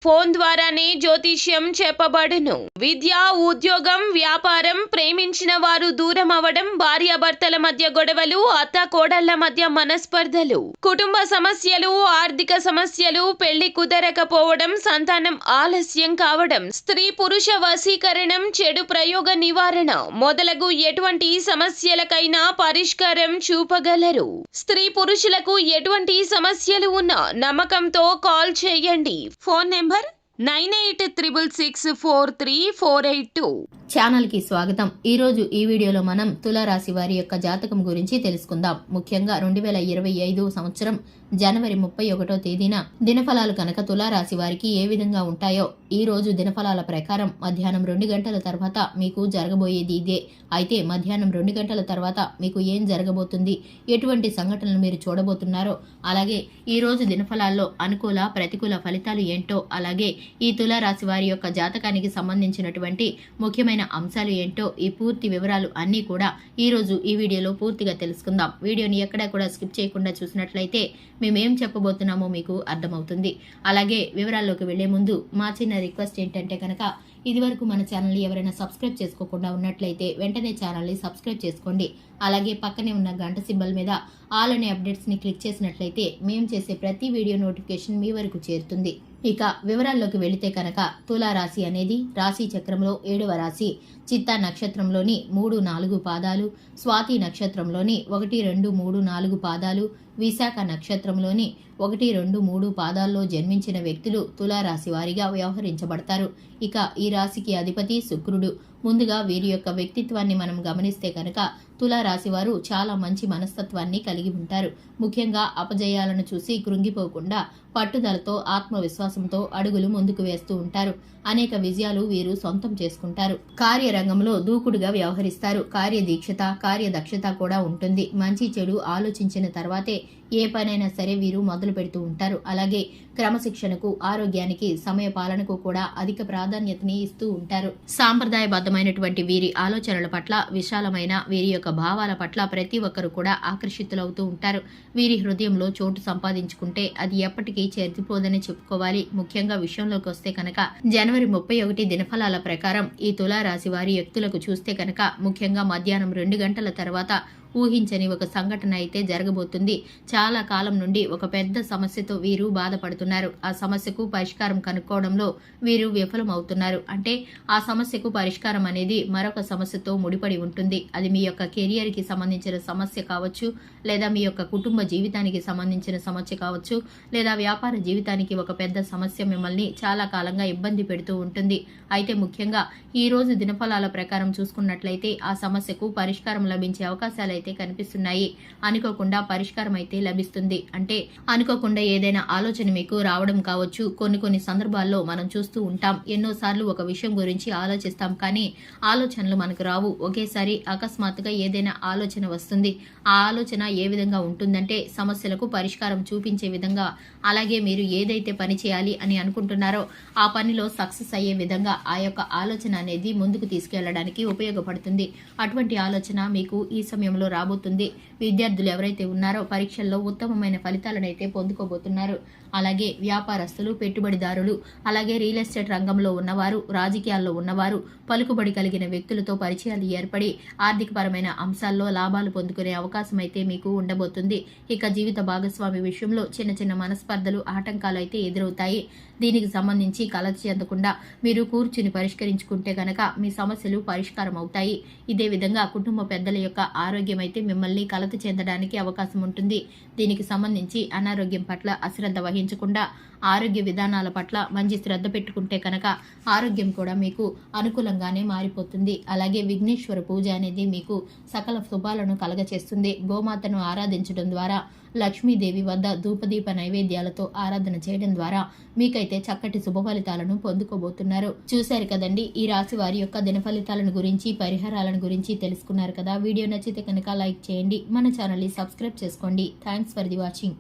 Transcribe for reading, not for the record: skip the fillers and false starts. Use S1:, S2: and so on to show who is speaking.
S1: Phone ద్వారానే జ్యోతిష్యం చెప్పబడును. విద్య, ఉద్యోగం, వ్యాపారం, ప్రేమించిన వారు దూరం అవడం, భార్యాభర్తల మధ్య గొడవలు, అత్తాకోడళ్ల మధ్య మనస్పర్ధలు, కుటుంబ సమస్యలు, ఆర్థిక సమస్యలు, పెళ్లి కుదరకపోవడం, సంతానం ఆలస్యం కావడం, స్త్రీ పురుష వశీకరణం, చెడు ప్రయోగ నివారణ మొదలగు ఎటువంటి సమస్యలకైనా పరిష్కారం చూపగలరు. స్త్రీ పురుషులకు ఎటువంటి సమస్యలు ఉన్నా నమ్మకంతో కాల్ చేయండి. Phone number 9866643482.
S2: ఛానల్ కి స్వాగతం. ఈ రోజు ఈ వీడియోలో మనం తులారాశి వారి యొక్క జాతకం గురించి తెలుసుకుందాం. ముఖ్యంగా 2025 సంవత్సరం జనవరి 31వ తేదీన దినఫలాలు కనుక తులారాశి వారికి ఏ విధంగా ఉంటాయో ఈ రోజు దినఫలాల ప్రకారం మధ్యాహ్నం 2 గంటల తర్వాత మీకు జరగబోయేది ఇదే. అయితే మధ్యాహ్నం 2 గంటల తర్వాత మీకు ఏం జరగబోతుంది, ఎటువంటి సంఘటనలు మీరు చూడబోతున్నారో, అలాగే ఈ రోజు దినఫలాల్లో అనుకూల ప్రతికూల ఫలితాలు ఏంటో, అలాగే ఈ తులారాశి వారి యొక్క జాతకానికి సంబంధించినటువంటి ముఖ్యమైన అంశాలు ఏంటో, ఈ పూర్తి వివరాలు అన్నీ కూడా ఈ రోజు ఈ వీడియోలో పూర్తిగా తెలుసుకుందాం. వీడియోని ఎక్కడా కూడా స్కిప్ చేయకుండా చూసినట్లయితే మేమేం చెప్పబోతున్నామో మీకు అర్థమవుతుంది. అలాగే వివరాల్లోకి వెళ్లే ముందు మా చిన్న రిక్వెస్ట్ ఏంటంటే కనుక ఇదివరకు మన ఛానల్ని ఎవరైనా సబ్స్క్రైబ్ చేసుకోకుండా ఉన్నట్లయితే వెంటనే ఛానల్ని సబ్స్క్రైబ్ చేసుకోండి. అలాగే పక్కనే ఉన్న గంట సింబల్ మీద ఆల్ అనే అప్డేట్స్ని క్లిక్ చేసినట్లయితే మేము చేసే ప్రతి వీడియో నోటిఫికేషన్ మీ వరకు చేరుతుంది. ఇక వివరాల్లోకి వెళితే కనుక తులారాశి అనేది రాశి చక్రంలో 7వ రాశి. చిత్తా నక్షత్రంలోని 3-4 పాదాలు, స్వాతి నక్షత్రంలోని 1-2-3-4 పాదాలు, విశాఖ నక్షత్రంలోని 1-2-3 పాదాల్లో జన్మించిన వ్యక్తులు తులారాశి వారిగా వ్యవహరించబడతారు. ఇక ఈ రాశికి అధిపతి శుక్రుడు. ముందుగా వీరి యొక్క వ్యక్తిత్వాన్ని మనం గమనిస్తే కనుక తులారాశి వారు చాలా మంచి మనస్తత్వాన్ని కలిగి ఉంటారు. ముఖ్యంగా అపజయాలను చూసి కృంగిపోకుండా పట్టుదలతో ఆత్మవిశ్వాసంతో అడుగులు ముందుకు వేస్తూ ఉంటారు. అనేక విజయాలు వీరు సొంతం చేసుకుంటారు. కార్యరంగంలో దూకుడుగా వ్యవహరిస్తారు. కార్యదీక్షత, కార్యదక్షత కూడా ఉంటుంది. మంచి చెడు ఆలోచించిన తర్వాతే ఏ పనైనా సరే వీరు మొదలు పెడుతూ ఉంటారు. అలాగే క్రమశిక్షణకు, ఆరోగ్యానికి, సమయ పాలనకు కూడా అధిక ప్రాధాన్యతని ఇస్తూ ఉంటారు. సాంప్రదాయబద్ధమైనటువంటి వీరి ఆలోచనల పట్ల, విశాలమైన వీరి యొక్క భావాల పట్ల ప్రతి ఒక్కరు కూడా ఆకర్షితులవుతూ ఉంటారు. వీరి హృదయంలో చోటు సంపాదించుకుంటే అది ఎప్పటికీ చెరిపోదని చెప్పుకోవాలి. ముఖ్యంగా విషయంలోకి వస్తే కనుక జనవరి 31 దినఫలాల ప్రకారం ఈ తులారాశి వారి వ్యక్తులకు చూస్తే కనుక ముఖ్యంగా మధ్యాహ్నం 2 గంటల తర్వాత ఊహించని ఒక సంఘటన అయితే జరగబోతుంది. చాలా కాలం నుండి ఒక పెద్ద సమస్యతో వీరు బాధపడుతున్నారు. ఆ సమస్యకు పరిష్కారం కనుక్కోవడంలో వీరు విఫలమవుతున్నారు. అంటే ఆ సమస్యకు పరిష్కారం అనేది మరొక సమస్యతో ముడిపడి ఉంటుంది. అది మీ యొక్క కెరియర్ కి సంబంధించిన సమస్య కావచ్చు, లేదా మీ యొక్క కుటుంబ జీవితానికి సంబంధించిన సమస్య కావచ్చు, లేదా వ్యాపార జీవితానికి ఒక పెద్ద సమస్య మిమ్మల్ని చాలా కాలంగా ఇబ్బంది పెడుతూ ఉంటుంది. అయితే ముఖ్యంగా ఈ రోజు దినఫలాల ప్రకారం చూసుకున్నట్లయితే ఆ సమస్యకు పరిష్కారం లభించే అవకాశాలు అయితే కనిపిస్తున్నాయి. అనుకోకుండా పరిష్కారం అయితే లభిస్తుంది. అంటే అనుకోకుండా ఏదైనా ఆలోచన మీకు రావడం కావచ్చు. కొన్ని సందర్భాల్లో మనం చూస్తూ ఉంటాం. ఎన్నోసార్లు ఒక విషయం గురించి ఆలోచిస్తాం, కానీ ఆలోచనలు మనకు రావు. ఒకేసారి అకస్మాత్తుగా ఏదైనా ఆలోచన వస్తుంది. ఆ ఆలోచన ఏ విధంగా ఉంటుందంటే సమస్యలకు పరిష్కారం చూపించే విధంగా, అలాగే మీరు ఏదైతే పని చేయాలి అని అనుకుంటున్నారో ఆ పనిలో సక్సెస్ అయ్యే విధంగా ఆ యొక్క ఆలోచన అనేది ముందుకు తీసుకెళ్లడానికి ఉపయోగపడుతుంది. అటువంటి ఆలోచన మీకు ఈ సమయంలో రాబోతుంది. విద్యార్థులు ఎవరైతే ఉన్నారో పరీక్షల్లో ఉత్తమమైన ఫలితాలను అయితే పొందుకోబోతున్నారు. అలాగే వ్యాపారస్తులు, పెట్టుబడిదారులు, అలాగే రియల్ ఎస్టేట్ రంగంలో ఉన్నవారు, రాజకీయాల్లో ఉన్నవారు, పలుకుబడి కలిగిన వ్యక్తులతో పరిచయాలు ఏర్పడి ఆర్థికపరమైన అంశాల్లో లాభాలు పొందుకునే అవకాశం అయితే మీకు ఉండబోతుంది. ఇక జీవిత భాగస్వామి విషయంలో చిన్న మనస్పర్ధలు, ఆటంకాలు అయితే ఎదురవుతాయి. దీనికి సంబంధించి కలత చెందకుండా మీరు కూర్చుని పరిష్కరించుకుంటే కనుక మీ సమస్యలు పరిష్కారం అవుతాయి. ఇదే విధంగా కుటుంబ పెద్దల యొక్క ఆరోగ్యం అయితే మిమ్మల్ని కలత చెందడానికి అవకాశం ఉంటుంది. దీనికి సంబంధించి అనారోగ్యం పట్ల అశ్రద్ధ వహించకుండా ఆరోగ్య విధానాల పట్ల మంచి శ్రద్ధ పెట్టుకుంటే కనుక ఆరోగ్యం కూడా మీకు అనుకూలంగానే మారిపోతుంది. అలాగే విఘ్నేశ్వర పూజ అనేది మీకు సకల శుభాలను కలగచేస్తుంది. గోమాతను ఆరాధించడం ద్వారా, లక్ష్మీదేవి వద్ద ధూపదీప నైవేద్యాలతో ఆరాధన చేయడం ద్వారా మీకైతే చక్కటి శుభ ఫలితాలను పొందుకోబోతున్నారు. చూశారు కదండి, ఈ రాశి వారి యొక్క దిన ఫలితాలను గురించి, పరిహారాలను గురించి తెలుసుకున్నారు కదా. వీడియో నచ్చితే కనుక లైక్ చేయండి, మన ఛానల్ని సబ్స్క్రైబ్ చేసుకోండి. Thanks for the watching.